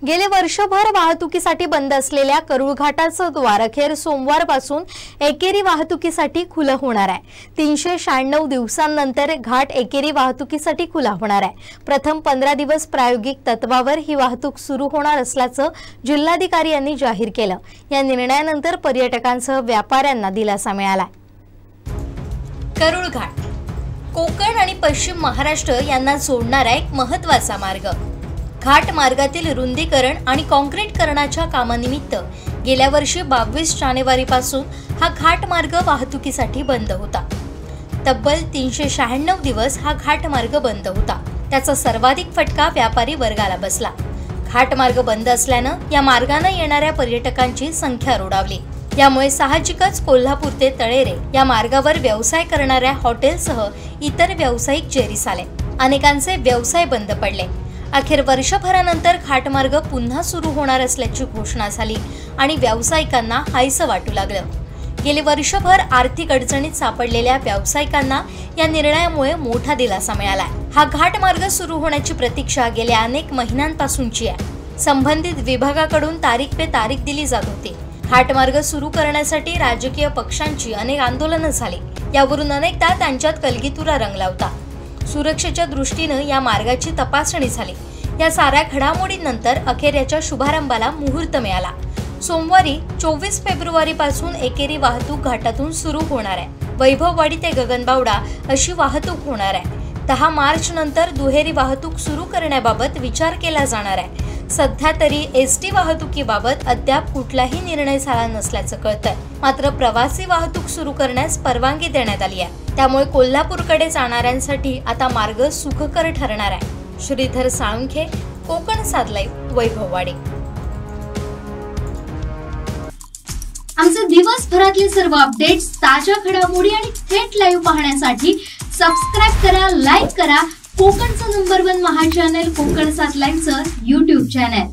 गेले वर्षभर वाहतुकीसाठी बंद असलेल्या करूळ घाटाचं द्वार अखेर सोमवारपासून एकेरी वाहतुकीसाठी खुलं होणार आहे। 396 दिवसांनंतर घाट एकेरी वाहतुकीसाठी खुला होणार आहे। प्रथम 15 दिवस प्रायोगिक तत्वावर ही वाहतूक सुरू होणार असल्याचं जिल्हाधिकारी यांनी जाहीर केलं। या निर्णयानंतर पर्यटकांसह व्यापाऱ्यांना दिलासा मिळाला। करूळ घाट कोकण आणि पश्चिम महाराष्ट्र यांना जोडणारा एक महत्त्वाचा मार्ग। घाट मार्गातील रुंदीकरण आणि काँक्रीटकरणाच्या कामानिमित्त गेल्या वर्षी 22 जानेवारीपासून हा घाट मार्ग वाहतुकीसाठी बंद होता। तब्बल 396 दिवस हा घाट मार्ग बंद होता। त्याचा सर्वाधिक फटका व्यापारी वर्गाला बसला। घाट मार्ग बंद असल्यानं या मार्गाने येणाऱ्या पर्यटकांची संख्या रोडावली। यामुळे साहजिकच कोल्हापूर ते तळेरे या मार्गावर व्यवसाय करणाऱ्या हॉटेलसह इतर व्यावसायिक जेरीस आले। अनेकांचे व्यवसाय बंद पडले। अखेर वर्षभरानंतर घाटमार्ग पुन्हा सुरू होणार असल्याची घोषणा झाली आणि व्यावसायिकांना हायसं वाटू लागलं। गेले वर्षभर आर्थिक अडचणीत सापडलेल्या व्यावसायिकांना या निर्णयामुळे मोठा दिलासा मिळाला। हा घाटमार्ग सुरू होण्याची प्रतीक्षा गेल्या अनेक महिन्यांपासूनची आहे। संबंधित विभागाकडून तारीख पे तारीख दिली जात होती। घाटमार्ग सुरू करण्यासाठी राजकीय पक्षांची अनेक आंदोलनं झाली। यावरून अनेकदा त्यांच्यात कलगीतुरा रंगला होता। सुरक्षेच्या दृष्टीने या मार्गाची तपासणी झाली। या साऱ्या घडामोडींनंतर अखेर याच्या शुभारंभाला मुहूर्त मिळाला। सोमवारी 24 फेब्रुवारी पासून एकेरी वाहतूक घाटातून सुरू होणार आहे। वैभववाडी ते गगनबावडा अशी वाहतूक होणार आहे। 10 मार्च नंतर दुहेरी वाहतूक सुरू करण्याबाबत विचार केला जाणार आहे। सध्या तरी एसटी वाहतुकीबाबत अद्याप कुठलाही निर्णय झाला नसल्याचं कळतंय। मात्र प्रवासी वाहतूक सुरू करण्यास परवानगी देण्यात आली आहे। त्यामुळे कोल्हापूरकडे जाणाऱ्यांसाठी आता मार्ग सुखकर ठरणार आहे। श्रीधर साळुंखे, कोकण सात लाईव्ह, वैभववाडी। आमचे दिवसभरातले सर्व अपडेट्स, ताज्या घडामोडी आणि थेट लाईव्ह पाहण्यासाठी सबस्क्राइब करा, लाईक करा कोकणचं नंबर 1 महा चॅनल कोकण सात लाईव्हचं YouTube चॅनल।